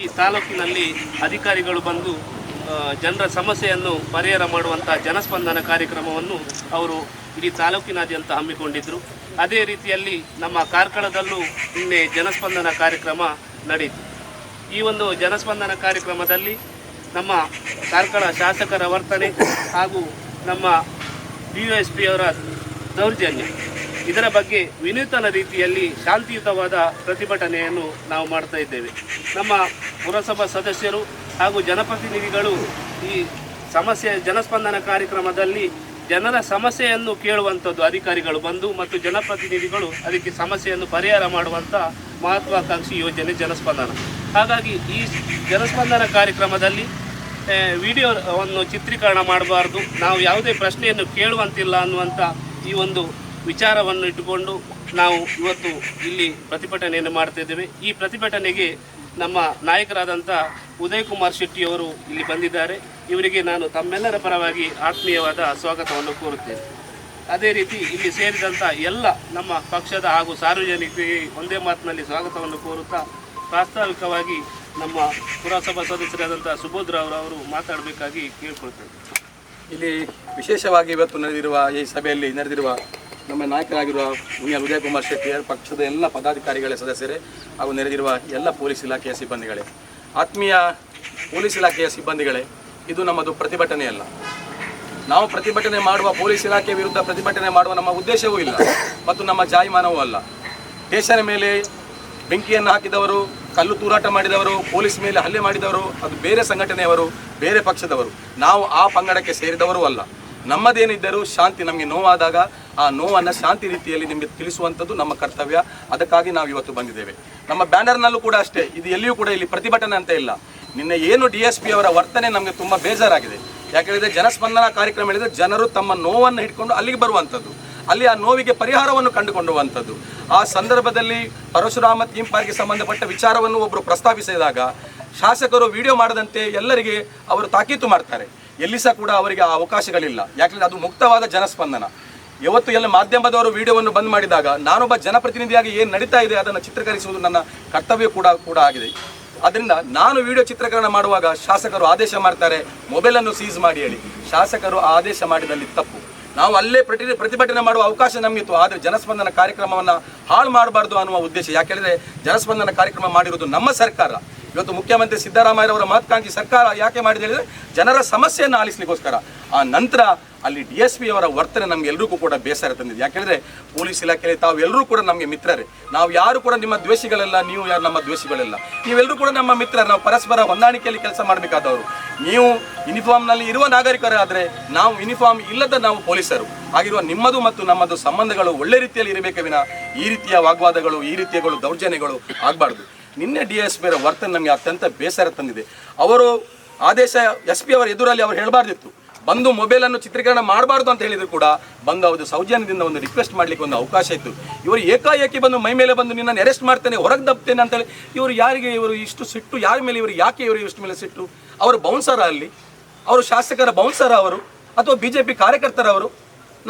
ಈ ತಾಲೂಕಿನಲ್ಲಿ ಅಧಿಕಾರಿಗಳು ಬಂದು ಜನರ ಸಮಸ್ಯೆಯನ್ನು ಪರಿಹಾರ ಮಾಡುವಂಥ ಜನಸ್ಪಂದನ ಕಾರ್ಯಕ್ರಮವನ್ನು ಅವರು ಇಡೀ ತಾಲೂಕಿನಾದ್ಯಂತ ಹಮ್ಮಿಕೊಂಡಿದ್ದರು. ಅದೇ ರೀತಿಯಲ್ಲಿ ನಮ್ಮ ಕಾರ್ಕಳದಲ್ಲೂ ನಿನ್ನೆ ಜನಸ್ಪಂದನ ಕಾರ್ಯಕ್ರಮ ನಡೆಯಿತು. ಈ ಒಂದು ಜನಸ್ಪಂದನ ಕಾರ್ಯಕ್ರಮದಲ್ಲಿ ನಮ್ಮ ಕಾರ್ಕಳ ಶಾಸಕರ ವರ್ತನೆ ಹಾಗೂ ನಮ್ಮ DSP ಅವರ ದೌರ್ಜನ್ಯ ಇದರ ಬಗ್ಗೆ ವಿನೂತನ ರೀತಿಯಲ್ಲಿ ಶಾಂತಿಯುತವಾದ ಪ್ರತಿಭಟನೆಯನ್ನು ನಾವು ಮಾಡ್ತಾ ಇದ್ದೇವೆ. ನಮ್ಮ ಪುರಸಭಾ ಸದಸ್ಯರು ಹಾಗೂ ಜನಪ್ರತಿನಿಧಿಗಳು ಈ ಜನಸ್ಪಂದನ ಕಾರ್ಯಕ್ರಮದಲ್ಲಿ ಜನರ ಸಮಸ್ಯೆಯನ್ನು ಕೇಳುವಂಥದ್ದು ಅಧಿಕಾರಿಗಳು ಬಂದು ಮತ್ತು ಜನಪ್ರತಿನಿಧಿಗಳು ಅದಕ್ಕೆ ಸಮಸ್ಯೆಯನ್ನು ಪರಿಹಾರ ಮಾಡುವಂಥ ಮಹತ್ವಾಕಾಂಕ್ಷಿ ಯೋಜನೆ ಜನಸ್ಪಂದನ. ಹಾಗಾಗಿ ಈ ಜನಸ್ಪಂದನ ಕಾರ್ಯಕ್ರಮದಲ್ಲಿ ವಿಡಿಯೋವನ್ನು ಚಿತ್ರೀಕರಣ ಮಾಡಬಾರ್ದು, ನಾವು ಯಾವುದೇ ಪ್ರಶ್ನೆಯನ್ನು ಕೇಳುವಂತಿಲ್ಲ ಅನ್ನುವಂಥ ಈ ಒಂದು ವಿಚಾರವನ್ನು ಇಟ್ಟುಕೊಂಡು ನಾವು ಇವತ್ತು ಇಲ್ಲಿ ಪ್ರತಿಭಟನೆಯನ್ನು ಮಾಡ್ತಿದ್ದೇವೆ. ಈ ಪ್ರತಿಭಟನೆಗೆ ನಮ್ಮ ನಾಯಕರಾದಂಥ ಉದಯ್ ಕುಮಾರ್ ಶೆಟ್ಟಿಯವರು ಇಲ್ಲಿ ಬಂದಿದ್ದಾರೆ. ಇವರಿಗೆ ನಾನು ತಮ್ಮೆಲ್ಲರ ಪರವಾಗಿ ಆತ್ಮೀಯವಾದ ಸ್ವಾಗತವನ್ನು ಕೋರುತ್ತೇನೆ. ಅದೇ ರೀತಿ ಇಲ್ಲಿ ಸೇರಿದಂಥ ಎಲ್ಲ ನಮ್ಮ ಪಕ್ಷದ ಹಾಗೂ ಸಾರ್ವಜನಿಕರಿಗೆ ಒಂದೇ ಮಾತಿನಲ್ಲಿ ಸ್ವಾಗತವನ್ನು ಕೋರುತ್ತಾ ಪ್ರಾಸ್ತಾವಿಕವಾಗಿ ನಮ್ಮ ಪುರಸಭಾ ಸದಸ್ಯರಾದಂಥ ಸುಬೋಧರಾವ್ ಅವರು ಮಾತಾಡಬೇಕಾಗಿ ಕೇಳ್ಕೊಳ್ತೇನೆ. ಇಲ್ಲಿ ವಿಶೇಷವಾಗಿ ಇವತ್ತು ನಡೆದಿರುವ ಈ ಸಭೆಯಲ್ಲಿ ನಡೆದಿರುವ ನಮ್ಮ ನಾಯಕರಾಗಿರುವ ಉದಯ್ ಕುಮಾರ್ ಶೆಟ್ಟಿ ಪಕ್ಷದ ಎಲ್ಲ ಪದಾಧಿಕಾರಿಗಳ ಸದಸ್ಯರೇ ಹಾಗೂ ನೆರೆದಿರುವ ಎಲ್ಲ ಪೊಲೀಸ್ ಇಲಾಖೆಯ ಸಿಬ್ಬಂದಿಗಳೇ, ಆತ್ಮೀಯ ಪೊಲೀಸ್ ಇಲಾಖೆಯ ಸಿಬ್ಬಂದಿಗಳೇ, ಇದು ನಮ್ಮದು ಪ್ರತಿಭಟನೆಯಲ್ಲ. ನಾವು ಪ್ರತಿಭಟನೆ ಮಾಡುವ ಪೊಲೀಸ್ ಇಲಾಖೆ ವಿರುದ್ಧ ಪ್ರತಿಭಟನೆ ಮಾಡುವ ನಮ್ಮ ಉದ್ದೇಶವೂ ಇಲ್ಲ ಮತ್ತು ನಮ್ಮ ಜಾಯಿಮಾನವೂ ಅಲ್ಲ. ದೇಶದ ಮೇಲೆ ಬೆಂಕಿಯನ್ನು ಹಾಕಿದವರು, ಕಲ್ಲು ತೂರಾಟ ಮಾಡಿದವರು, ಪೊಲೀಸ್ ಮೇಲೆ ಹಲ್ಲೆ ಮಾಡಿದವರು ಅದು ಬೇರೆ ಸಂಘಟನೆಯವರು, ಬೇರೆ ಪಕ್ಷದವರು. ನಾವು ಆ ಪಂಗಡಕ್ಕೆ ಸೇರಿದವರೂ ಅಲ್ಲ. ನಮ್ಮದೇನಿದ್ದರೂ ಶಾಂತಿ, ನಮಗೆ ನೋವಾದಾಗ ಆ ನೋವನ್ನು ಶಾಂತಿ ರೀತಿಯಲ್ಲಿ ನಿಮಗೆ ತಿಳಿಸುವಂಥದ್ದು ನಮ್ಮ ಕರ್ತವ್ಯ. ಅದಕ್ಕಾಗಿ ನಾವು ಇವತ್ತು ಬಂದಿದ್ದೇವೆ. ನಮ್ಮ ಬ್ಯಾನರ್ನಲ್ಲೂ ಕೂಡ ಅಷ್ಟೇ, ಇದು ಎಲ್ಲಿಯೂ ಕೂಡ ಇಲ್ಲಿ ಪ್ರತಿಭಟನೆ ಅಂತ ಇಲ್ಲ. ನಿನ್ನೆ ಏನು DSP ಅವರ ವರ್ತನೆ ನಮಗೆ ತುಂಬ ಬೇಜಾರಾಗಿದೆ. ಯಾಕೆಂದರೆ ಜನಸ್ಪಂದನ ಕಾರ್ಯಕ್ರಮ ಹೇಳಿದರೆ ಜನರು ತಮ್ಮ ನೋವನ್ನು ಹಿಡ್ಕೊಂಡು ಅಲ್ಲಿಗೆ ಬರುವಂಥದ್ದು, ಅಲ್ಲಿ ಆ ನೋವಿಗೆ ಪರಿಹಾರವನ್ನು ಕಂಡುಕೊಳ್ಳುವಂಥದ್ದು. ಆ ಸಂದರ್ಭದಲ್ಲಿ ಪರಶುರಾಮ ಥೀಮ್ ಪಾರ್ಕ್ಗೆ ಸಂಬಂಧಪಟ್ಟ ವಿಚಾರವನ್ನು ಒಬ್ಬರು ಪ್ರಸ್ತಾಪಿಸಿದಾಗ ಶಾಸಕರು ವಿಡಿಯೋ ಮಾಡದಂತೆ ಎಲ್ಲರಿಗೆ ಅವರು ತಾಕೀತು ಮಾಡ್ತಾರೆ. ಎಲ್ಲಿ ಸಹ ಕೂಡ ಅವರಿಗೆ ಆ ಅವಕಾಶಗಳಿಲ್ಲ. ಯಾಕೆಂದರೆ ಅದು ಮುಕ್ತವಾದ ಜನಸ್ಪಂದನ. ಇವತ್ತು ಎಲ್ಲ ಮಾಧ್ಯಮದವರು ವಿಡಿಯೋವನ್ನು ಬಂದ್ ಮಾಡಿದಾಗ ನಾನೊಬ್ಬ ಜನಪ್ರತಿನಿಧಿಯಾಗಿ ಏನು ನಡೀತಾ ಇದೆ ಅದನ್ನು ಚಿತ್ರೀಕರಿಸುವುದು ನನ್ನ ಕರ್ತವ್ಯ ಕೂಡ ಆಗಿದೆ. ಅದರಿಂದ ನಾನು ವಿಡಿಯೋ ಚಿತ್ರೀಕರಣ ಮಾಡುವಾಗ ಶಾಸಕರು ಆದೇಶ ಮಾಡ್ತಾರೆ ಮೊಬೈಲನ್ನು ಸೀಸ್ ಮಾಡಿ ಹೇಳಿ. ಶಾಸಕರು ಆದೇಶ ಮಾಡಿದಲ್ಲಿ ತಪ್ಪು. ನಾವು ಅಲ್ಲೇ ಪ್ರತಿಭಟನೆ ಮಾಡುವ ಅವಕಾಶ ನಮಗಿತ್ತು. ಆದರೆ ಜನಸ್ಪಂದನ ಕಾರ್ಯಕ್ರಮವನ್ನು ಹಾಳು ಮಾಡಬಾರ್ದು ಅನ್ನುವ ಉದ್ದೇಶ. ಯಾಕೆಂದರೆ ಜನಸ್ಪಂದನ ಕಾರ್ಯಕ್ರಮ ಮಾಡಿರುವುದು ನಮ್ಮ ಸರ್ಕಾರ. ಇವತ್ತು ಮುಖ್ಯಮಂತ್ರಿ ಸಿದ್ದರಾಮಯ್ಯರವರ ಮಹತ್ವಾಕಾಂಕ್ಷಿ ಸರ್ಕಾರ ಯಾಕೆ ಮಾಡಿದೆ ಹೇಳಿದರೆ ಜನರ ಸಮಸ್ಯೆಯನ್ನು ಆಲಿಸಲಿಕ್ಕೋಸ್ಕರ. ಆ ನಂತರ ಅಲ್ಲಿ DSP ಅವರ ವರ್ತನೆ ನಮಗೆಲ್ಲರಿಗೂ ಕೂಡ ಬೇಸರ ತಂದಿದೆ. ಯಾಕೆಂದರೆ ಪೊಲೀಸ್ ಇಲಾಖೆಯಲ್ಲಿ ತಾವೆಲ್ಲರೂ ಕೂಡ ನಮಗೆ ಮಿತ್ರರೇ. ನಾವು ಯಾರು ಕೂಡ ನಿಮ್ಮ ದ್ವೇಷಿಗಳೆಲ್ಲ, ನೀವು ಯಾರು ನಮ್ಮ ದ್ವೇಷಿಗಳೆಲ್ಲ. ನೀವೆಲ್ಲರೂ ಕೂಡ ನಮ್ಮ ಮಿತ್ರರು. ನಾವು ಪರಸ್ಪರ ಹೊಂದಾಣಿಕೆಯಲ್ಲಿ ಕೆಲಸ ಮಾಡಬೇಕಾದವರು. ನೀವು ಯೂನಿಫಾರ್ಮ್ನಲ್ಲಿ ಇರುವ ನಾಗರಿಕರಾದರೆ ನಾವು ಯೂನಿಫಾರ್ಮ್ ಇಲ್ಲದ ನಾವು ಪೊಲೀಸರು ಆಗಿರುವ ನಿಮ್ಮದು ಮತ್ತು ನಮ್ಮದು ಸಂಬಂಧಗಳು ಒಳ್ಳೆ ರೀತಿಯಲ್ಲಿ ಇರಬೇಕೆ ವಿನ ಈ ರೀತಿಯ ವಾಗ್ವಾದಗಳು, ಈ ರೀತಿಯಗಳು ದೌರ್ಜನ್ಯಗಳು ಆಗಬಾರ್ದು. ನಿನ್ನೆ DSP ಅವರ ವರ್ತನೆ ನಮಗೆ ಅತ್ಯಂತ ಬೇಸರ ತಂದಿದೆ. ಅವರು ಆದೇಶ SP ಅವರ ಎದುರಲ್ಲಿ ಅವರು ಹೇಳಬಾರ್ದಿತ್ತು. ಬಂದು ಮೊಬೈಲನ್ನು ಚಿತ್ರೀಕರಣ ಮಾಡಬಾರ್ದು ಅಂತ ಹೇಳಿದ್ರು ಕೂಡ ಬಂದು ಅವರು ಸೌಜನ್ಯದಿಂದ ಒಂದು ರಿಕ್ವೆಸ್ಟ್ ಮಾಡಲಿಕ್ಕೆ ಒಂದು ಅವಕಾಶ ಇತ್ತು. ಇವರು ಏಕಾಏಕಿ ಬಂದು ಮೈ ಮೇಲೆ ಬಂದು ನಿನ್ನನ್ನು ಅರೆಸ್ಟ್ ಮಾಡ್ತೇನೆ, ಹೊರಗೆ ದಬ್ತೇನೆ ಅಂತೇಳಿ ಇವರು ಯಾರಿಗೆ ಇವರು ಇಷ್ಟು ಸಿಟ್ಟು? ಯಾರ ಮೇಲೆ ಇವರು? ಯಾಕೆ ಇವರು ಇಷ್ಟು ಮೇಲೆ ಸಿಟ್ಟು? ಅವರು ಬೌನ್ಸರ? ಅಲ್ಲಿ ಅವರು ಶಾಸಕರ ಬೌನ್ಸರ ಅವರು ಅಥವಾ BJP ಕಾರ್ಯಕರ್ತರವರು?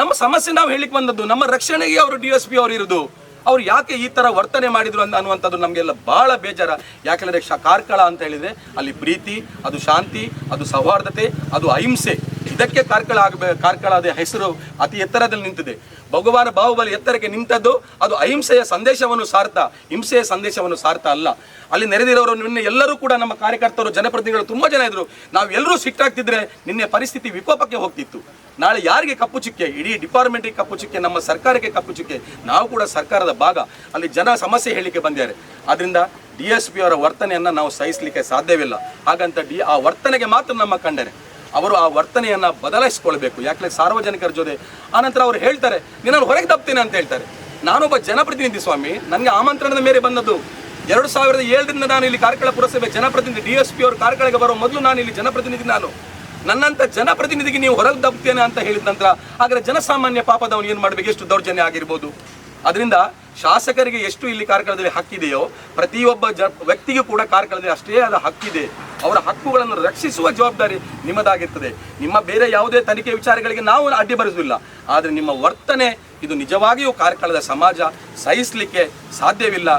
ನಮ್ಮ ಸಮಸ್ಯೆ ನಾವು ಹೇಳಿಕ್ಕೆ ಬಂದದ್ದು, ನಮ್ಮ ರಕ್ಷಣೆಗೆ ಅವರು DSP ಅವರು ಇರೋದು. ಅವ್ರು ಯಾಕೆ ಈ ಥರ ವರ್ತನೆ ಮಾಡಿದ್ರು ಅನ್ನುವಂಥದ್ದು ನಮಗೆಲ್ಲ ಭಾಳ ಬೇಜಾರ. ಯಾಕೆಂದರೆ ಕಾರ್ಕಳ ಅಂತ ಹೇಳಿದರೆ ಅಲ್ಲಿ ಪ್ರೀತಿ, ಅದು ಶಾಂತಿ, ಅದು ಸೌಹಾರ್ದತೆ, ಅದು ಅಹಿಂಸೆ. ಇದಕ್ಕೆ ಕಾರ್ಕಳದ ಹೆಸರು ಅತಿ ಎತ್ತರದಲ್ಲಿ ನಿಂತಿದೆ. ಭಗವಾನ ಬಾಹುಬಲಿ ಎತ್ತರಕ್ಕೆ ನಿಂತದ್ದು ಅದು ಅಹಿಂಸೆಯ ಸಂದೇಶವನ್ನು ಸಾರ್ತಾ, ಹಿಂಸೆಯ ಸಂದೇಶವನ್ನು ಸಾರ್ತಾ ಅಲ್ಲ. ಅಲ್ಲಿ ನೆರೆದಿರೋರು ನಿನ್ನೆ ಎಲ್ಲರೂ ಕೂಡ ನಮ್ಮ ಕಾರ್ಯಕರ್ತರು, ಜನಪ್ರತಿನಿಧಿಗಳು ತುಂಬ ಜನ ಇದ್ರು. ನಾವೆಲ್ಲರೂ ಸಿಟ್ಟಾಗ್ತಿದ್ರೆ ನಿನ್ನೆ ಪರಿಸ್ಥಿತಿ ವಿಕೋಪಕ್ಕೆ ಹೋಗ್ತಿತ್ತು. ನಾಳೆ ಯಾರಿಗೆ ಕಪ್ಪು ಚುಕ್ಕೆ? ಇಡೀ ಡಿಪಾರ್ಟ್ಮೆಂಟಿಗೆ ಕಪ್ಪು ಚುಕ್ಕೆ, ನಮ್ಮ ಸರ್ಕಾರಕ್ಕೆ ಕಪ್ಪು ಚುಕ್ಕೆ. ನಾವು ಕೂಡ ಸರ್ಕಾರದ ಭಾಗ. ಅಲ್ಲಿ ಜನ ಸಮಸ್ಯೆ ಹೇಳಲಿಕ್ಕೆ ಬಂದಿದ್ದಾರೆ. ಆದ್ದರಿಂದ DSP ಅವರ ವರ್ತನೆಯನ್ನು ನಾವು ಸಹಿಸಲಿಕ್ಕೆ ಸಾಧ್ಯವಿಲ್ಲ. ಹಾಗಂತ ಆ ವರ್ತನೆಗೆ ಮಾತ್ರ ನಮ್ಮ ಖಂಡನೆ. ಅವರು ಆ ವರ್ತನೆಯನ್ನು ಬದಲಾಯಿಸಿಕೊಳ್ಬೇಕು. ಯಾಕೆಂದರೆ ಸಾರ್ವಜನಿಕರ ಜೊತೆ ಆನಂತರ ಅವರು ಹೇಳ್ತಾರೆ ನಿನ್ನನ್ನು ಹೊರಗೆ ತಪ್ತೇನೆ ಅಂತ ಹೇಳ್ತಾರೆ. ನಾನೊಬ್ಬ ಜನಪ್ರತಿನಿಧಿ ಸ್ವಾಮಿ, ನನಗೆ ಆಮಂತ್ರಣದ ಮೇಲೆ ಬಂದದ್ದು. 2007ರಿಂದ ನಾನು ಇಲ್ಲಿ ಕಾರ್ಕಳ ಪುರಸಭೆ ಜನಪ್ರತಿನಿಧಿ. DSP ಅವರು ಕಾರ್ಕಳಗೆ ಬರೋ ಮೊದಲು ನಾನು ಇಲ್ಲಿ ಜನಪ್ರತಿನಿಧಿ. ನನ್ನಂಥ ಜನಪ್ರತಿನಿಧಿಗೆ ನೀವು ಹೊರಗೆ ದಬ್ತೇನೆ ಅಂತ ಹೇಳಿದ ನಂತರ ಹಾಗಾದರೆ ಜನಸಾಮಾನ್ಯ ಪಾಪದವನು ಏನು ಮಾಡಬೇಕು? ಎಷ್ಟು ದೌರ್ಜನ್ಯ ಆಗಿರ್ಬೋದು? ಅದರಿಂದ ಶಾಸಕರಿಗೆ ಎಷ್ಟು ಇಲ್ಲಿ ಕಾರ್ಕಳದಲ್ಲಿ ಹಕ್ಕಿದೆಯೋ ಪ್ರತಿಯೊಬ್ಬ ವ್ಯಕ್ತಿಗೂ ಕೂಡ ಕಾರ್ಕಳದಲ್ಲಿ ಅಷ್ಟೇ ಆದ ಹಕ್ಕಿದೆ. ಅವರ ಹಕ್ಕುಗಳನ್ನು ರಕ್ಷಿಸುವ ಜವಾಬ್ದಾರಿ ನಿಮ್ಮದಾಗಿರ್ತದೆ. ನಿಮ್ಮ ಬೇರೆ ಯಾವುದೇ ತನಿಖೆ ವಿಚಾರಗಳಿಗೆ ನಾವು ಅಡ್ಡಿ ಬರೆಸುವುದಿಲ್ಲ. ಆದರೆ ನಿಮ್ಮ ವರ್ತನೆ ಇದು ನಿಜವಾಗಿಯೂ ಕಾರ್ಕಳದ ಸಮಾಜ ಸಹಿಸಲಿಕ್ಕೆ ಸಾಧ್ಯವಿಲ್ಲ.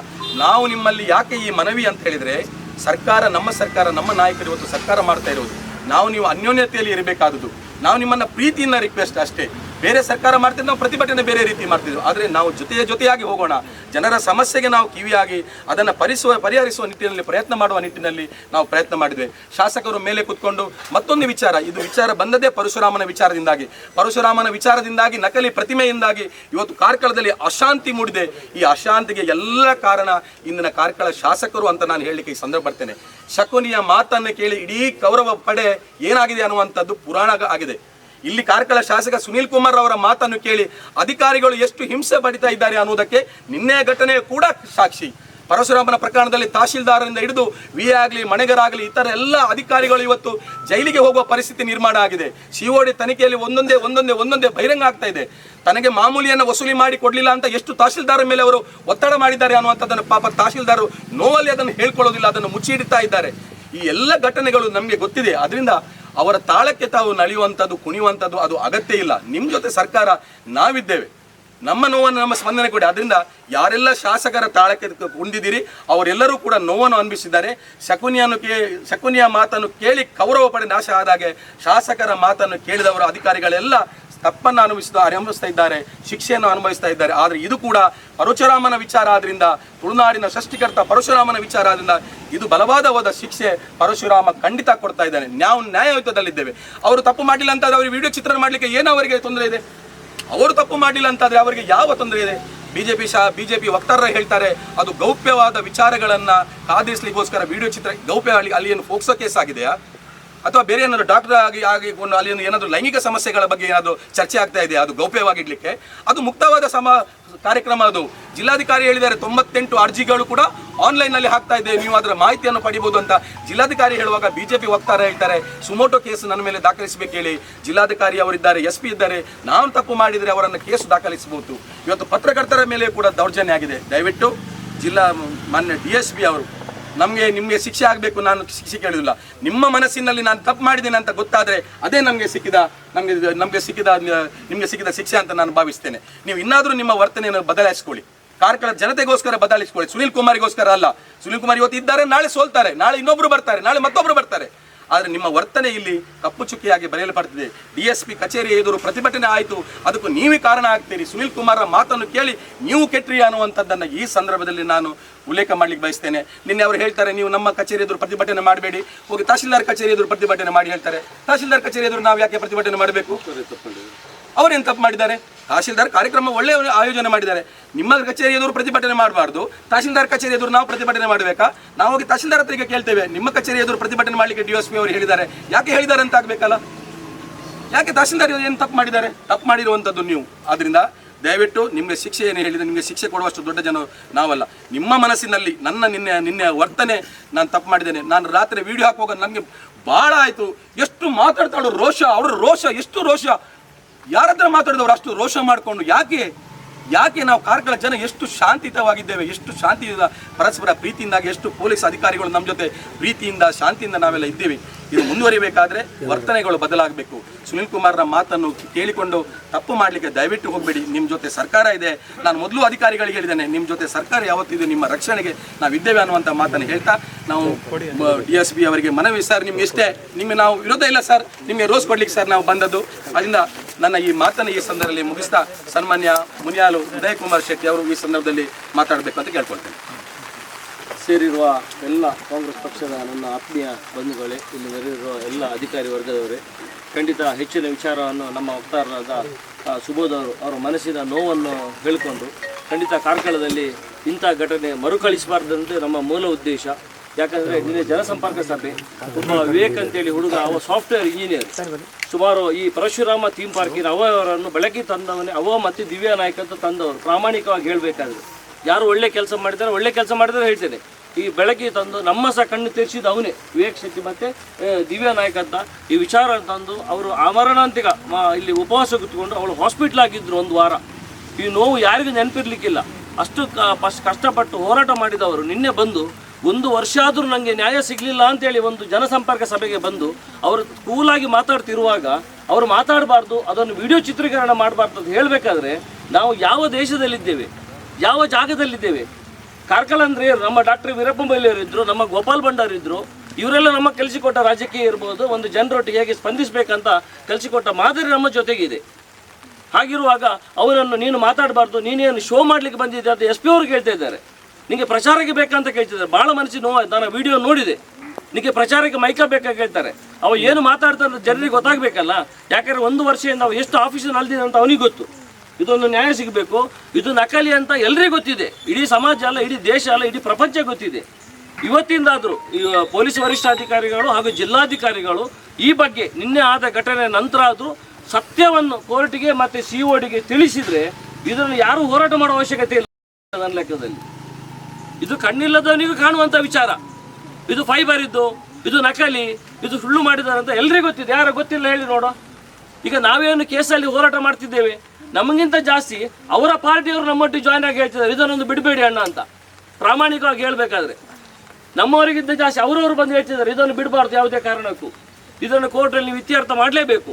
ನಾವು ನಿಮ್ಮಲ್ಲಿ ಯಾಕೆ ಈ ಮನವಿ ಅಂತ ಹೇಳಿದರೆ, ಸರ್ಕಾರ, ನಮ್ಮ ನಾಯಕರು ಇವತ್ತು ಸರ್ಕಾರ ಮಾಡ್ತಾ ಇರೋದು. ನಾವು ನೀವು ಅನ್ಯೋನ್ಯತೆಯಲ್ಲಿ ಇರಬೇಕಾದುದು. ನಾವು ನಿಮ್ಮನ್ನು ಪ್ರೀತಿಯಿಂದ ರಿಕ್ವೆಸ್ಟ್ ಅಷ್ಟೇ. ಬೇರೆ ಸರ್ಕಾರ ಮಾಡ್ತಿದ್ದು ನಾವು ಪ್ರತಿಭಟನೆ ಬೇರೆ ರೀತಿ ಮಾಡ್ತಿದ್ವಿ. ಆದರೆ ನಾವು ಜೊತೆಯಾಗಿ ಹೋಗೋಣ. ಜನರ ಸಮಸ್ಯೆಗೆ ನಾವು ಕಿವಿಯಾಗಿ ಅದನ್ನು ಪರಿಹರಿಸುವ ನಿಟ್ಟಿನಲ್ಲಿ ಪ್ರಯತ್ನ ಮಾಡುವ ನಿಟ್ಟಿನಲ್ಲಿ ನಾವು ಪ್ರಯತ್ನ ಮಾಡಿದ್ವಿ. ಶಾಸಕರು ಮೇಲೆ ಕೂತ್ಕೊಂಡು ಮತ್ತೊಂದು ವಿಚಾರ ಬಂದದೇ ಪರಶುರಾಮನ ವಿಚಾರದಿಂದಾಗಿ ನಕಲಿ ಪ್ರತಿಮೆಯಿಂದಾಗಿ ಇವತ್ತು ಕಾರ್ಕಳದಲ್ಲಿ ಅಶಾಂತಿ ಮೂಡಿದೆ. ಈ ಅಶಾಂತಿಗೆ ಎಲ್ಲ ಕಾರಣ ಇಂದಿನ ಕಾರ್ಕಳ ಶಾಸಕರು ಅಂತ ನಾನು ಹೇಳಲಿಕ್ಕೆ ಈ ಸಂದರ್ಭ ಬರ್ತೇನೆ. ಶಕುನಿಯ ಮಾತನ್ನು ಕೇಳಿ ಇಡೀ ಕೌರವ ಪಡೆ ಏನಾಗಿದೆ ಅನ್ನುವಂಥದ್ದು ಪುರಾಣ ಆಗಿದೆ. ಇಲ್ಲಿ ಕಾರ್ಕಳ ಶಾಸಕ ಸುನೀಲ್ ಕುಮಾರ್ ಅವರ ಮಾತನ್ನು ಕೇಳಿ ಅಧಿಕಾರಿಗಳು ಎಷ್ಟು ಹಿಂಸೆ ಪಡಿತಾ ಇದ್ದಾರೆ ಅನ್ನುವುದಕ್ಕೆ ನಿನ್ನೆ ಘಟನೆ ಕೂಡ ಸಾಕ್ಷಿ. ಪರಶುರಾಮನ ಪ್ರಕರಣದಲ್ಲಿ ತಹಶೀಲ್ದಾರರಿಂದ ಹಿಡಿದು ವಿ ಆಗಲಿ, ಮಣೆಗರಾಗಲಿ, ಇತರ ಎಲ್ಲ ಅಧಿಕಾರಿಗಳು ಇವತ್ತು ಜೈಲಿಗೆ ಹೋಗುವ ಪರಿಸ್ಥಿತಿ ನಿರ್ಮಾಣ ಆಗಿದೆ. ಸಿಒಡಿ ತನಿಖೆಯಲ್ಲಿ ಒಂದೊಂದೇ ಬಹಿರಂಗ ಆಗ್ತಾ ಇದೆ. ತನಗೆ ಮಾಮೂಲಿಯನ್ನು ವಸೂಲಿ ಮಾಡಿ ಕೊಡಲಿಲ್ಲ ಅಂತ ಎಷ್ಟು ತಹಶೀಲ್ದಾರ ಮೇಲೆ ಅವರು ಒತ್ತಡ ಮಾಡಿದ್ದಾರೆ ಅನ್ನುವಂಥದ್ದನ್ನು ಪಾಪ ತಹಶೀಲ್ದಾರರು ನೋವಲ್ಲಿ ಅದನ್ನು ಹೇಳ್ಕೊಳ್ಳೋದಿಲ್ಲ, ಅದನ್ನು ಮುಚ್ಚಿಡ್ತಾ ಇದ್ದಾರೆ. ಈ ಎಲ್ಲ ಘಟನೆಗಳು ನಮಗೆ ಗೊತ್ತಿದೆ. ಅದರಿಂದ ಅವರ ತಾಳಕ್ಕೆ ತಾವು ನಲಿಯುವಂಥದ್ದು, ಕುಣಿಯುವಂಥದ್ದು ಅದು ಅಗತ್ಯ ಇಲ್ಲ. ನಿಮ್ಮ ಜೊತೆ ಸರ್ಕಾರ ನಾವಿದ್ದೇವೆ. ನಮ್ಮ ನೋವನ್ನು ನಮ್ಮ ಸ್ಪಂದನೆ ಕೊಡಿ. ಅದರಿಂದ ಯಾರೆಲ್ಲ ಶಾಸಕರ ತಾಳಕ್ಕೆ ಕುಂದಿದ್ದೀರಿ ಅವರೆಲ್ಲರೂ ಕೂಡ ನೋವನ್ನು ಅನುಭವಿಸಿದ್ದಾರೆ. ಶಕುನಿಯ ಮಾತನ್ನು ಕೇಳಿ ಕೌರವ ಪಡೆ ನಾಶ ಆದಾಗೆ ಶಾಸಕರ ಮಾತನ್ನು ಕೇಳಿದವರು ಅಧಿಕಾರಿಗಳೆಲ್ಲ ತಪ್ಪನ್ನು ಅನುಭವಿಸ್ತಾ ಇದ್ದಾರೆ, ಶಿಕ್ಷೆಯನ್ನು ಅನುಭವಿಸ್ತಾ ಇದ್ದಾರೆ. ಆದರೆ ಇದು ಕೂಡ ಪರಶುರಾಮನ ವಿಚಾರ ಆದ್ರಿಂದ, ತುಳುನಾಡಿನ ಸೃಷ್ಟಿಕರ್ತ ಪರಶುರಾಮನ ವಿಚಾರ ಆದ್ರಿಂದ ಇದು ಬಲವಾದ ಶಿಕ್ಷೆ ಪರಶುರಾಮ ಖಂಡಿತ ಕೊಡ್ತಾ ಇದ್ದಾನೆ. ನಾವು ನ್ಯಾಯಯುತದಲ್ಲಿದ್ದೇವೆ. ಅವರು ತಪ್ಪು ಮಾಡಲಿಲ್ಲ ಅಂತಾದ್ರೆ ಅವರಿಗೆ ವಿಡಿಯೋ ಚಿತ್ರಣ ಮಾಡಲಿಕ್ಕೆ ಏನು ಅವರಿಗೆ ತೊಂದರೆ ಇದೆ? ಅವರು ತಪ್ಪು ಮಾಡಲಿಲ್ಲ ಅಂತಾದ್ರೆ ಅವರಿಗೆ ಯಾವ ತೊಂದರೆ ಇದೆ? ಬಿಜೆಪಿ ವಕ್ತಾರರು ಹೇಳ್ತಾರೆ ಅದು ಗೌಪ್ಯವಾದ ವಿಚಾರಗಳನ್ನು ಕಾದಿರಿಸಲಿಕ್ಕೋಸ್ಕರ ವಿಡಿಯೋ ಚಿತ್ರ ಗೌಪ್ಯ. ಅಲ್ಲಿ ಏನು ಫೋಕ್ಸೋ ಕೇಸ್ ಆಗಿದೆಯಾ ಅಥವಾ ಬೇರೆ ಏನಾದರೂ ಡಾಕ್ಟರ್ ಆಗಿ ಅಲ್ಲಿ ಏನಾದರೂ ಲೈಂಗಿಕ ಸಮಸ್ಯೆಗಳ ಬಗ್ಗೆ ಏನಾದರೂ ಚರ್ಚೆ ಆಗ್ತಾ ಇದೆ? ಅದು ಗೌಪ್ಯವಾಗಿಡ್ಲಿಕ್ಕೆ ಅದು ಮುಕ್ತವಾದ ಕಾರ್ಯಕ್ರಮ. ಅದು ಜಿಲ್ಲಾಧಿಕಾರಿ ಹೇಳಿದ್ದಾರೆ 98 ಅರ್ಜಿಗಳು ಕೂಡ ಆನ್ಲೈನ್ನಲ್ಲಿ ಹಾಕ್ತಾ ಇದೆ, ನೀವು ಅದರ ಮಾಹಿತಿಯನ್ನು ಪಡಿಬೋದು ಅಂತ ಜಿಲ್ಲಾಧಿಕಾರಿ ಹೇಳುವಾಗ ಬಿಜೆಪಿ ವಕ್ತಾರ ಹೇಳ್ತಾರೆ ಸುಮೋಟೋ ಕೇಸ್ ನನ್ನ ಮೇಲೆ ದಾಖಲಿಸಬೇಕು ಹೇಳಿ. ಜಿಲ್ಲಾಧಿಕಾರಿ ಅವರಿದ್ದಾರೆ, SP ಇದ್ದಾರೆ, ನಾನು ತಪ್ಪು ಮಾಡಿದರೆ ಅವರನ್ನು ಕೇಸು ದಾಖಲಿಸಬಹುದು. ಇವತ್ತು ಪತ್ರಕರ್ತರ ಮೇಲೆ ಕೂಡ ದೌರ್ಜನ್ಯ ಆಗಿದೆ. ದಯವಿಟ್ಟು ಮಾನ್ಯ DSP ಅವರು ನಿಮಗೆ ಶಿಕ್ಷೆ ಆಗಬೇಕು. ನಾನು ಶಿಕ್ಷೆ ಕೇಳುವುದಿಲ್ಲ. ನಿಮ್ಮ ಮನಸ್ಸಿನಲ್ಲಿ ನಾನು ತಪ್ಪು ಮಾಡಿದ್ದೇನೆ ಅಂತ ಗೊತ್ತಾದರೆ ಅದೇ ನಿಮಗೆ ಸಿಕ್ಕಿದ ಶಿಕ್ಷೆ ಅಂತ ನಾನು ಭಾವಿಸ್ತೇನೆ. ನೀವು ಇನ್ನಾದರೂ ನಿಮ್ಮ ವರ್ತನೆಯನ್ನು ಬದಲಾಯಿಸಿಕೊಳ್ಳಿ. ಕಾರ್ಕಳ ಜನತೆಗೋಸ್ಕರ ಬದಲಾಯಿಸಿಕೊಳ್ಳಿ, ಸುನೀಲ್ ಕುಮಾರ್ಗೋಸ್ಕರ ಅಲ್ಲ. ಸುನೀಲ್ ಕುಮಾರ್ ಇವತ್ತು ಇದ್ದಾರೆ, ನಾಳೆ ಸೋಲ್ತಾರೆ, ನಾಳೆ ಇನ್ನೊಬ್ರು ಬರ್ತಾರೆ, ನಾಳೆ ಮತ್ತೊಬ್ರು ಬರ್ತಾರೆ. ಆದರೆ ನಿಮ್ಮ ವರ್ತನೆ ಇಲ್ಲಿ ಕಪ್ಪು ಚುಕ್ಕಿಯಾಗಿ ಬರೆಯಲ್ಪಡ್ತಿದೆ. DSP ಕಚೇರಿ ಎದುರು ಪ್ರತಿಭಟನೆ ಆಯಿತು, ಅದಕ್ಕೂ ನೀವೇ ಕಾರಣ ಆಗ್ತೀರಿ. ಸುನೀಲ್ ಕುಮಾರ್ ಮಾತನ್ನು ಕೇಳಿ ನೀವು ಕೆಟ್ರಿ ಅನ್ನುವಂಥದ್ದನ್ನು ಈ ಸಂದರ್ಭದಲ್ಲಿ ನಾನು ಉಲ್ಲೇಖ ಮಾಡ್ಲಿಕ್ಕೆ ಬಯಸ್ತೇನೆ. ನಿನ್ನೆ ಅವರು ಹೇಳ್ತಾರೆ ನೀವು ನಮ್ಮ ಕಚೇರಿ ಎದುರು ಪ್ರತಿಭಟನೆ ಮಾಡಬೇಡಿ, ಹೋಗಿ ತಹಶೀಲ್ದಾರ್ ಕಚೇರಿ ಎದುರು ಪ್ರತಿಭಟನೆ ಮಾಡಿ ಹೇಳ್ತಾರೆ. ತಹಶೀಲ್ದಾರ್ ಕಚೇರಿ ಎದುರು ನಾವು ಯಾಕೆ ಪ್ರತಿಭಟನೆ ಮಾಡಬೇಕು? ಅವರೇನು ತಪ್ಪು ಮಾಡಿದ್ದಾರೆ? ತಹಶೀಲ್ದಾರ್ ಕಾರ್ಯಕ್ರಮ ಒಳ್ಳೆಯ ಆಯೋಜನೆ ಮಾಡಿದ್ದಾರೆ. ನಿಮ್ಮ ಕಚೇರಿ ಎದುರು ಪ್ರತಿಭಟನೆ ಮಾಡಬಾರ್ದು, ತಹಶೀಲ್ದಾರ್ ಕಚೇರಿ ಎದುರು ನಾವು ಪ್ರತಿಭಟನೆ ಮಾಡಬೇಕಾ? ನಾವು ಹೋಗಿ ತಹಶೀಲ್ದಾರ್ ಹತ್ರಿಗೆ ಕೇಳ್ತೇವೆ, ನಿಮ್ಮ ಕಚೇರಿ ಎದುರು ಪ್ರತಿಭಟನೆ ಮಾಡಲಿಕ್ಕೆ DSP ಅವರು ಹೇಳಿದ್ದಾರೆ, ಯಾಕೆ ಹೇಳಿದ್ದಾರೆ ಅಂತ ಆಗಬೇಕಲ್ಲ? ಯಾಕೆ ತಹಶೀಲ್ದಾರ್ ಏನು ತಪ್ಪು ಮಾಡಿದ್ದಾರೆ? ತಪ್ಪು ಮಾಡಿರುವಂಥದ್ದು ನೀವು. ಆದ್ದರಿಂದ ದಯವಿಟ್ಟು ನಿಮಗೆ ಶಿಕ್ಷೆ ಏನು ಹೇಳಿದರೆ ನಿಮಗೆ ಶಿಕ್ಷೆ ಕೊಡುವಷ್ಟು ದೊಡ್ಡ ಜನ ನಾವಲ್ಲ. ನಿಮ್ಮ ಮನಸ್ಸಿನಲ್ಲಿ ನಿನ್ನೆ ವರ್ತನೆ ನಾನು ತಪ್ಪು ಮಾಡಿದ್ದೇನೆ. ನಾನು ರಾತ್ರಿ ವಿಡಿಯೋ ಹಾಕುವಾಗ ನನಗೆ ಭಾಳ ಆಯಿತು. ಎಷ್ಟು ಮಾತಾಡ್ತಾಳು ರೋಷ, ಅವರ ರೋಷ, ಎಷ್ಟು ರೋಷ, ಯಾರ ಹತ್ರ ಮಾತಾಡಿದವರು ಅಷ್ಟು ರೋಷ ಮಾಡಿಕೊಂಡು ಯಾಕೆ ನಾವು ಕಾರ್ಕಳ ಜನ ಎಷ್ಟು ಶಾಂತಿಯುತವಾಗಿದ್ದೇವೆ, ಎಷ್ಟು ಶಾಂತಿಯಿಂದ ಪರಸ್ಪರ ಪ್ರೀತಿಯಿಂದಾಗಿ ಎಷ್ಟು ಪೊಲೀಸ್ ಅಧಿಕಾರಿಗಳು ನಮ್ಮ ಜೊತೆ ಪ್ರೀತಿಯಿಂದ ಶಾಂತಿಯಿಂದ ನಾವೆಲ್ಲ ಇದ್ದೇವೆ. ಇದು ಮುಂದುವರಿಬೇಕಾದ್ರೆ ವರ್ತನೆಗಳು ಬದಲಾಗಬೇಕು. ಸುನೀಲ್ ಕುಮಾರ್ನ ಮಾತನ್ನು ಕೇಳಿಕೊಂಡು ತಪ್ಪು ಮಾಡಲಿಕ್ಕೆ ದಯವಿಟ್ಟು ಹೋಗಬೇಡಿ. ನಿಮ್ಮ ಜೊತೆ ಸರ್ಕಾರ ಇದೆ. ನಾನು ಮೊದಲು ಅಧಿಕಾರಿಗಳಿಗೆ ಹೇಳಿದ್ದೇನೆ, ನಿಮ್ಮ ಜೊತೆ ಸರ್ಕಾರ ಯಾವತ್ತಿದೆ, ನಿಮ್ಮ ರಕ್ಷಣೆಗೆ ನಾವಿದ್ದೇವೆ ಅನ್ನುವಂಥ ಮಾತನ್ನು ಹೇಳ್ತಾ ನಾವು DSP ಅವರಿಗೆ ಮನವಿ, ಸರ್ ನಿಮಗೆ ನಾವು ವಿರೋಧ ಇಲ್ಲ ಸರ್, ನಿಮಗೆ ರೋಸ್ ಕೊಡ್ಲಿಕ್ಕೆ ಸರ್ ನಾವು ಬಂದದ್ದು. ಅದರಿಂದ ನನ್ನ ಈ ಮಾತನ್ನು ಈ ಸಂದರ್ಭದಲ್ಲಿ ಮುಗಿಸ್ತಾ ಸನ್ಮಾನ್ಯ ಮುನಿಯಾಲು ಉದಯ್ ಕುಮಾರ್ ಶೆಟ್ಟಿ ಅವರು ಈ ಸಂದರ್ಭದಲ್ಲಿ ಮಾತಾಡಬೇಕು ಅಂತ ಕೇಳ್ಕೊಳ್ತೇನೆ. ಸೇರಿರುವ ಎಲ್ಲ ಕಾಂಗ್ರೆಸ್ ಪಕ್ಷದ ನನ್ನ ಆತ್ಮೀಯ ಬಂಧುಗಳೇ, ಇಲ್ಲಿ ನೆರೆದಿರುವ ಎಲ್ಲ ಅಧಿಕಾರಿ ವರ್ಗದವರೇ, ಖಂಡಿತ ಹೆಚ್ಚಿನ ವಿಚಾರವನ್ನು ನಮ್ಮ ವಕ್ತಾರರಾದ ಸುಬೋಧ್ ಅವರ ಮನಸ್ಸಿನ ನೋವನ್ನು ಹೇಳಿಕೊಂಡು ಖಂಡಿತ ಕಾರ್ಕಳದಲ್ಲಿ ಇಂಥ ಘಟನೆ ಮರುಕಳಿಸಬಾರ್ದಂತೆ ನಮ್ಮ ಮೂಲ ಉದ್ದೇಶ. ಯಾಕಂದರೆ ನಿನ್ನೆ ಜನಸಂಪರ್ಕ ಸಭೆ ಒಬ್ಬ ವಿವೇಕ್ ಅಂತೇಳಿ ಹುಡುಗ, ಅವ ಸಾಫ್ಟ್ವೇರ್ ಇಂಜಿನಿಯರ್, ಸುಮಾರು ಈ ಪರಶುರಾಮ ಥೀಮ್ ಪಾರ್ಕಿನ ಅವರನ್ನು ಬೆಳಗ್ಗೆ ತಂದವನೇ, ಅವ ಮತ್ತು ದಿವ್ಯಾ ನಾಯ್ಕ ಅಂತ ತಂದವರು. ಪ್ರಾಮಾಣಿಕವಾಗಿ ಹೇಳಬೇಕಾದ್ರೆ ಯಾರು ಒಳ್ಳೆ ಕೆಲಸ ಮಾಡಿದ್ದಾರೆ ಹೇಳ್ತೇನೆ. ಈ ಬೆಳಗ್ಗೆ ತಂದು ನಮ್ಮ ಸಹ ಕಣ್ಣು ತೆರೆಸಿದ ಅವನೇ, ವಿವೇಕ್ ಶೆಟ್ಟಿ ಮತ್ತು ದಿವ್ಯಾ ನಾಯ್ಕ ಅಂತ ಈ ವಿಚಾರ ತಂದು ಅವರು ಆಮರಣಾಂತಿಕ ಇಲ್ಲಿ ಉಪವಾಸ ಕೂತ್ಕೊಂಡು ಅವಳು ಹಾಸ್ಪಿಟ್ಲ್ ಆಗಿದ್ದರು 1 ವಾರ. ಈ ನೋವು ಯಾರಿಗೂ ನೆನಪಿರ್ಲಿಕ್ಕಿಲ್ಲ. ಅಷ್ಟು ಕಷ್ಟಪಟ್ಟು ಹೋರಾಟ ಮಾಡಿದವರು ನಿನ್ನೆ ಬಂದು 1 ವರ್ಷ ಆದರೂ ನನಗೆ ನ್ಯಾಯ ಸಿಗಲಿಲ್ಲ ಅಂತೇಳಿ ಒಂದು ಜನಸಂಪರ್ಕ ಸಭೆಗೆ ಬಂದು ಅವರು ಕೂಲಾಗಿ ಮಾತಾಡ್ತಿರುವಾಗ ಅವರು ಮಾತಾಡಬಾರ್ದು, ಅದನ್ನು ವಿಡಿಯೋ ಚಿತ್ರೀಕರಣ ಮಾಡಬಾರ್ದು ಅಂತ ಹೇಳಬೇಕಾದ್ರೆ ನಾವು ಯಾವ ದೇಶದಲ್ಲಿದ್ದೇವೆ, ಯಾವ ಜಾಗದಲ್ಲಿದ್ದೇವೆ? ಕಾರ್ಕಳ ಅಂದ್ರೆ ನಮ್ಮ ಡಾಕ್ಟರ್ ವೀರಪ್ಪ ಮೊಯ್ಲಿಯವರು ಇದ್ರು, ನಮ್ಮ ಗೋಪಾಲ್ ಭಂಡಾರ್ ಇದ್ರು. ಇವರೆಲ್ಲ ನಮ್ಮ ಕಲಿಸಿಕೊಟ್ಟ ರಾಜಕೀಯ ಇರ್ಬೋದು, ಒಂದು ಜನರೊಟ್ಟಿಗೆ ಹೇಗೆ ಸ್ಪಂದಿಸಬೇಕಂತ ಕಲಿಸಿಕೊಟ್ಟ ಮಾದರಿ ನಮ್ಮ ಜೊತೆಗಿದೆ. ಹಾಗಿರುವಾಗ ಅವರನ್ನು ನೀನು ಮಾತಾಡಬಾರ್ದು, ನೀನೇನು ಶೋ ಮಾಡ್ಲಿಕ್ಕೆ ಬಂದಿದ್ದೆ ಅಂತ SP ಅವರು ಕೇಳ್ತಾ ಇದ್ದಾರೆ. ನಿಮಗೆ ಪ್ರಚಾರಕ್ಕೆ ಬೇಕಂತ ಕೇಳ್ತಿದ್ದಾರೆ. ಭಾಳ ಮನಸ್ಸಿಗೆ ನೋವಾಯ್ತು, ನಾನು ವಿಡಿಯೋ ನೋಡಿದೆ. ನಿಮಗೆ ಪ್ರಚಾರಕ್ಕೆ ಮೈಕ ಬೇಕಾಗಿ ಹೇಳ್ತಾರೆ. ಅವ ಏನು ಮಾತಾಡ್ತಾರೆ ಜನರಿಗೆ ಗೊತ್ತಾಗಬೇಕಲ್ಲ. ಯಾಕಂದರೆ 1 ವರ್ಷದಿಂದ ಅವ ಎಷ್ಟು ಆಫೀಸಲ್ಲಿ ಅಲ್ದಿದೆ ಅಂತ ಅವನಿಗೆ ಗೊತ್ತು. ಇದೊಂದು ನ್ಯಾಯ ಸಿಗಬೇಕು. ಇದು ನಕಲಿ ಅಂತ ಎಲ್ಲರಿಗೂ ಗೊತ್ತಿದೆ. ಇಡೀ ಸಮಾಜ ಅಲ್ಲ, ಇಡೀ ದೇಶ ಅಲ್ಲ, ಇಡೀ ಪ್ರಪಂಚ ಗೊತ್ತಿದೆ. ಇವತ್ತಿಂದಾದರೂ ಈ ಪೊಲೀಸ್ ವರಿಷ್ಠಾಧಿಕಾರಿಗಳು ಹಾಗೂ ಜಿಲ್ಲಾಧಿಕಾರಿಗಳು ಈ ಬಗ್ಗೆ ನಿನ್ನೆ ಆದ ಘಟನೆ ನಂತರ ಆದರೂ ಸತ್ಯವನ್ನು ಕೋರ್ಟಿಗೆ ಮತ್ತು CODಗೆ ತಿಳಿಸಿದರೆ ಇದನ್ನು ಯಾರೂ ಹೋರಾಟ ಮಾಡೋ ಅವಶ್ಯಕತೆ ಇಲ್ಲ ನನ್ನ ಲೆಕ್ಕದಲ್ಲಿ. ಇದು ಕಣ್ಣಿಲ್ಲದವನಿಗೂ ಕಾಣುವಂಥ ವಿಚಾರ. ಇದು ಫೈಬರ್ ಇದ್ದು, ಇದು ನಕಲಿ, ಇದು ಸುಳ್ಳು ಮಾಡಿದ್ದಾರೆ ಅಂತ ಎಲ್ಲರಿಗೂ ಗೊತ್ತಿದೆ. ಯಾರು ಗೊತ್ತಿಲ್ಲ ಹೇಳಿ ನೋಡೋ. ಈಗ ನಾವೇನು ಕೇಸಲ್ಲಿ ಹೋರಾಟ ಮಾಡ್ತಿದ್ದೇವೆ, ನಮಗಿಂತ ಜಾಸ್ತಿ ಅವರ ಪಾರ್ಟಿಯವರು ನಮ್ಮೊಟ್ಟಿಗೆ ಜಾಯ್ನ್ ಆಗಿ ಹೇಳ್ತಿದ್ದಾರೆ ಇದನ್ನೊಂದು ಬಿಡಬೇಡಿ ಅಣ್ಣ ಅಂತ. ಪ್ರಾಮಾಣಿಕವಾಗಿ ಹೇಳಬೇಕಾದ್ರೆ ನಮ್ಮವರಿಗಿಂತ ಜಾಸ್ತಿ ಅವರವರು ಬಂದು ಹೇಳ್ತಿದ್ದಾರೆ ಇದನ್ನು ಬಿಡಬಾರ್ದು ಯಾವುದೇ ಕಾರಣಕ್ಕೂ. ಇದನ್ನು ಕೋರ್ಟಲ್ಲಿ ನೀವು ಇತ್ಯರ್ಥ ಮಾಡಲೇಬೇಕು.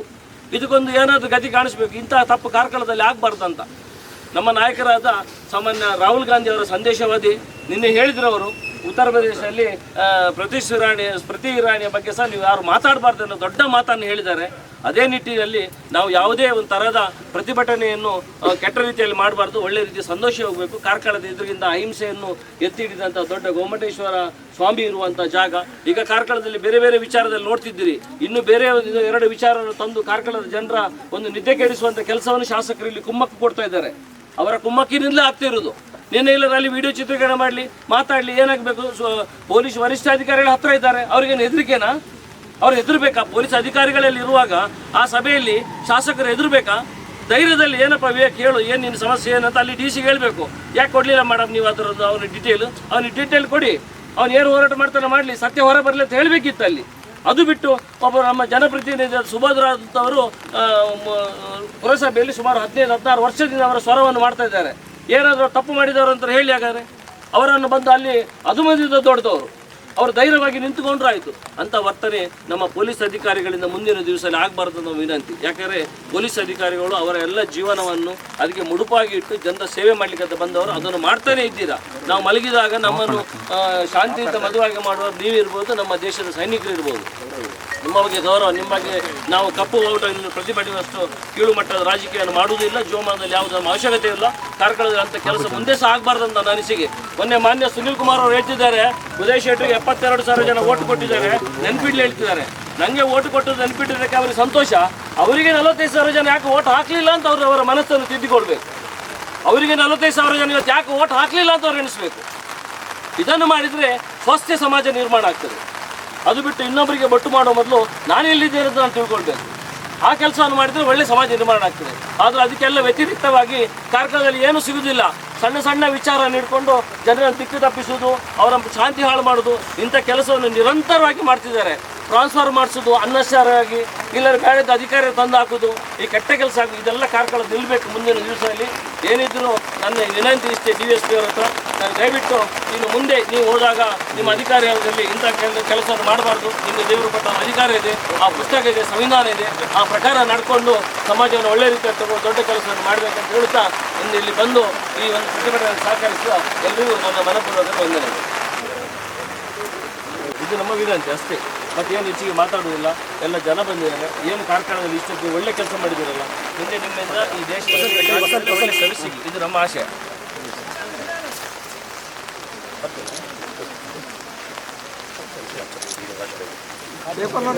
ಇದಕ್ಕೊಂದು ಏನಾದರೂ ಗತಿ ಕಾಣಿಸ್ಬೇಕು. ಇಂತಹ ತಪ್ಪು ಕಾರ್ಕಳದಲ್ಲಿ ಆಗಬಾರ್ದಂತ ನಮ್ಮ ನಾಯಕರಾದ ಸಾಮಾನ್ಯ ರಾಹುಲ್ ಗಾಂಧಿ ಅವರ ಸಂದೇಶವಾದಿ ನಿನ್ನೆ ಹೇಳಿದ್ರವರು ಉತ್ತರ ಪ್ರದೇಶದಲ್ಲಿ ಸ್ಮೃತಿ ಇರಾನಿಯ ಬಗ್ಗೆ ಸಹ ನೀವು ಯಾರು ಮಾತಾಡಬಾರ್ದು ಅನ್ನೋ ದೊಡ್ಡ ಮಾತನ್ನು ಹೇಳಿದ್ದಾರೆ. ಅದೇ ನಿಟ್ಟಿನಲ್ಲಿ ನಾವು ಯಾವುದೇ ಒಂದು ಥರದ ಪ್ರತಿಭಟನೆಯನ್ನು ಕೆಟ್ಟ ರೀತಿಯಲ್ಲಿ ಮಾಡಬಾರ್ದು, ಒಳ್ಳೆ ರೀತಿ ಸಂತೋಷ ಹೋಗಬೇಕು. ಕಾರ್ಕಳದ ಎದುರಿಗಿಂದ ಅಹಿಂಸೆಯನ್ನು ಎತ್ತಿ ಹಿಡಿದಂಥ ದೊಡ್ಡ ಗೋಮಟೇಶ್ವರ ಸ್ವಾಮಿ ಇರುವಂಥ ಜಾಗ. ಈಗ ಕಾರ್ಕಳದಲ್ಲಿ ಬೇರೆ ಬೇರೆ ವಿಚಾರದಲ್ಲಿ ನೋಡ್ತಿದ್ದೀರಿ. ಇನ್ನು ಬೇರೆ 2 ವಿಚಾರವನ್ನು ತಂದು ಕಾರ್ಕಳದ ಜನರ ಒಂದು ನಿದ್ದೆ ಕೆಡಿಸುವಂಥ ಕೆಲಸವನ್ನು ಶಾಸಕರು ಇಲ್ಲಿ ಕುಮ್ಮಕ್ಕು ಕೊಡ್ತಾ ಇದ್ದಾರೆ. ಅವರ ಕುಮ್ಮಕ್ಕಿನಿಂದಲೇ ಆಗ್ತಿರೋದು. ನಿನ್ನೆ ಇಲ್ಲ ಅಲ್ಲಿ ವಿಡಿಯೋ ಚಿತ್ರೀಕರಣ ಮಾಡಲಿ, ಮಾತಾಡಲಿ, ಏನಾಗಬೇಕು? ಪೊಲೀಸ್ ವರಿಷ್ಠಾಧಿಕಾರಿಗಳ ಹತ್ರ ಇದ್ದಾರೆ, ಅವ್ರಿಗೇನು ಹೆದರಿಕೆನಾ? ಅವ್ರು ಹೆದರ್ಬೇಕಾ? ಪೊಲೀಸ್ ಅಧಿಕಾರಿಗಳಲ್ಲಿ ಇರುವಾಗ ಆ ಸಭೆಯಲ್ಲಿ ಶಾಸಕರು ಹೆದರ್ಬೇಕಾ? ಧೈರ್ಯದಲ್ಲಿ ಏನಪ್ಪ ವಿವೇಕ್ ಹೇಳು, ಏನು ನಿನ್ನ ಸಮಸ್ಯೆ ಏನಂತ ಅಲ್ಲಿ DC ಹೇಳಬೇಕು. ಯಾಕೆ ಕೊಡಲಿಲ್ಲ ಮೇಡಮ್ ನೀವು ಅದರದ್ದು ಅವನಿಗೆ ಡೀಟೇಲ್ ಕೊಡಿ. ಅವ್ನು ಏನು ಹೋರಾಟ ಮಾಡ್ತಾನೆ ಮಾಡಲಿ, ಸತ್ಯ ಹೊರ ಬರಲಿ ಅಂತ ಹೇಳಬೇಕಿತ್ತು ಅಲ್ಲಿ. ಅದು ಬಿಟ್ಟು ಒಬ್ಬ ನಮ್ಮ ಜನಪ್ರತಿನಿಧಿ ಸುಭದ್ರವರು ಪುರಸಭೆಯಲ್ಲಿ ಸುಮಾರು 15-16 ವರ್ಷದಿಂದ ಅವರ ಸ್ವರವನ್ನು ಮಾಡ್ತಾ ಇದ್ದಾರೆ. ಏನಾದರೂ ತಪ್ಪು ಮಾಡಿದವರು ಅಂತ ಹೇಳಿ ಹಾಗಾದರೆ ಅವರನ್ನು ಬಂದು ಅಲ್ಲಿ ಅದು ಮಂದಿದ ದೊಡ್ಡದವರು ಅವರು ಧೈರ್ಯವಾಗಿ ನಿಂತುಕೊಂಡ್ರು ಆಯಿತು. ಅಂಥ ವರ್ತನೆ ನಮ್ಮ ಪೊಲೀಸ್ ಅಧಿಕಾರಿಗಳಿಂದ ಮುಂದಿನ ದಿವಸದಲ್ಲಿ ಆಗಬಾರ್ದು ಅನ್ನೋ ವಿನಂತಿ. ಯಾಕಂದರೆ ಪೊಲೀಸ್ ಅಧಿಕಾರಿಗಳು ಅವರ ಎಲ್ಲ ಜೀವನವನ್ನು ಅದಕ್ಕೆ ಮುಡುಪಾಗಿ ಇಟ್ಟು ಜನರ ಸೇವೆ ಮಾಡಲಿಕ್ಕೆ ಅಂತ ಬಂದವರು ಅದನ್ನು ಮಾಡ್ತಾನೆ ಇದ್ದೀರಾ. ನಾವು ಮಲಗಿದಾಗ ನಮ್ಮನ್ನು ಶಾಂತಿಯುತ ಮದುವಾಗಿ ಮಾಡುವವರು ನೀವಿರ್ಬೋದು, ನಮ್ಮ ದೇಶದ ಸೈನಿಕರು ಇರ್ಬೋದು. ನಿಮ್ಮ ಬಗ್ಗೆ ಗೌರವ, ನಿಮ್ಮ ಬಗ್ಗೆ ನಾವು ಕಪ್ಪು ಓಟನ್ನು ಪ್ರತಿಭಟಿಸುವಷ್ಟು ಕೀಳು ಮಟ್ಟದ ರಾಜಕೀಯವನ್ನು ಮಾಡುವುದಿಲ್ಲ. ಜೀವಮಾನದಲ್ಲಿ ಯಾವುದೋ ನಮ್ಮ ಅವಶ್ಯಕತೆ ಇಲ್ಲ. ಕಾರ್ಕಳದಲ್ಲಿ ಅಂಥ ಕೆಲಸ ಮುಂದೆ ಸಹ ಆಗಬಾರ್ದು ಅಂತ ನನ್ನ ಅನಿಸಿಕೆ. ಮೊನ್ನೆ ಮಾನ್ಯ ಸುನಿಲ್ ಕುಮಾರ್ ಅವರು ಹೇಳ್ತಿದ್ದಾರೆ, ಉದಯ್ ಶೆಟ್ಟಿಗೆ 72,000 ಜನ ಓಟ್ ಕೊಟ್ಟಿದ್ದಾರೆ, ನೆನ್ಪಿಡ್ಲಿ ಹೇಳ್ತಿದ್ದಾರೆ. ನನಗೆ ಓಟ್ ಕೊಟ್ಟದ್ದು ನೆನ್ಪಿಟ್ಟಿದ್ದಕ್ಕೆ ಅವರಿಗೆ ಸಂತೋಷ. ಅವರಿಗೆ 45,000 ಜನ ಯಾಕೆ ಓಟ್ ಹಾಕಲಿಲ್ಲ ಅಂತ ಅವರು ಅವರ ಮನಸ್ಸನ್ನು ತಿದ್ದಿಕೊಳ್ಬೇಕು. ಅವರಿಗೆ 45,000 ಜನ ಇವತ್ತು ಯಾಕೆ ಓಟ್ ಹಾಕಲಿಲ್ಲ ಅಂತ ಅವ್ರು ಎಣಿಸ್ಬೇಕು. ಇದನ್ನು ಮಾಡಿದರೆ ಸ್ವಸ್ಥ ಸಮಾಜ ನಿರ್ಮಾಣ ಆಗ್ತದೆ. ಅದು ಬಿಟ್ಟು ಇನ್ನೊಬ್ಬರಿಗೆ ಬೊಟ್ಟು ಮಾಡೋ ಮೊದಲು ನಾನು ಎಲ್ಲಿದ್ದೇನೆ ಅಂತ ನಾನು ತಿಳ್ಕೊಳ್ಬೇಕು. ಆ ಕೆಲಸವನ್ನು ಮಾಡಿದರೆ ಒಳ್ಳೆ ಸಮಾಜ ನಿರ್ಮಾಣ ಆಗ್ತದೆ. ಆದರೆ ಅದಕ್ಕೆಲ್ಲ ವ್ಯತಿರಿಕ್ತವಾಗಿ ಕಾರ್ಕಳದಲ್ಲಿ ಏನೂ ಸಿಗುವುದಿಲ್ಲ. ಸಣ್ಣ ಸಣ್ಣ ವಿಚಾರ ನೀಡಿಕೊಂಡು ಜನರನ್ನು ದಿಕ್ಕು ತಪ್ಪಿಸುವುದು, ಅವರ ಶಾಂತಿ ಹಾಳು ಮಾಡೋದು, ಇಂಥ ಕೆಲಸವನ್ನು ನಿರಂತರವಾಗಿ ಮಾಡ್ತಿದ್ದಾರೆ. ಟ್ರಾನ್ಸ್ಫರ್ ಮಾಡಿಸೋದು ಅನ್ನೆಸರಿಯಾಗಿ, ಇಲ್ಲದ್ರೆ ಬೇಡದ ಅಧಿಕಾರಿ ತಂದು ಹಾಕೋದು, ಈ ಕೆಟ್ಟ ಕೆಲಸ ಆಗೋದು, ಇದೆಲ್ಲ ಕಾರ್ಕಳ ನಿಲ್ಲಬೇಕು. ಮುಂದಿನ ದಿವಸದಲ್ಲಿ ಏನಿದ್ರು ನನ್ನ ವಿನಂತಿ ಇಷ್ಟೇ DSP ಅವರ ಹತ್ರ, ನಾನು ದಯವಿಟ್ಟು ಇನ್ನು ಮುಂದೆ ನೀವು ಹೋದಾಗ ನಿಮ್ಮ ಅಧಿಕಾರಿಯಲ್ಲಿ ಇಂಥ ಕೆಲಸವನ್ನು ಮಾಡಬಾರ್ದು. ನಿಮಗೆ ದೇವರು ಕೊಟ್ಟ ಅಧಿಕಾರ ಇದೆ, ಆ ಪುಸ್ತಕ ಇದೆ, ಸಂವಿಧಾನ ಇದೆ, ಆ ಪ್ರಕಾರ ನಡ್ಕೊಂಡು ಸಮಾಜವನ್ನು ಒಳ್ಳೆ ರೀತಿಯಲ್ಲಿ ತಗೊಂಡು ದೊಡ್ಡ ಕೆಲಸವನ್ನು ಮಾಡಬೇಕಂತ ಹೇಳ್ತಾ ಇಂದು ಇಲ್ಲಿ ಬಂದು ಈ ಒಂದು ಪ್ರತಿಭಟನೆ ಸಹಕರಿಸಿದ ಎಲ್ಲರಿಗೂ ನನ್ನ ಮನಪೂರ್ವಕ ವಂದನೆ. ಇದು ನಮ್ಮ ವಿನಂತಿ ಅಷ್ಟೇ, ಮತ್ತೇನು ಹೆಚ್ಚಿಗೆ ಮಾತಾಡುವುದಿಲ್ಲ. ಎಲ್ಲ ಜನ ಬಂದಿದ್ದಾರೆ. ಏನು ಕಾರ್ಕಳದಲ್ಲಿ ಇಷ್ಟೊಂದು ಒಳ್ಳೆ ಕೆಲಸ ಮಾಡಿದ್ದೀರಲ್ಲ, ಮುಂದೆ ನಿಮ್ಮಿಂದ ಈ ದೇಶದಲ್ಲಿ ಒಳ್ಳೆ ಸರ್ವಿಸ್, ಇದು ನಮ್ಮ ಆಶಯ. పేపర్లో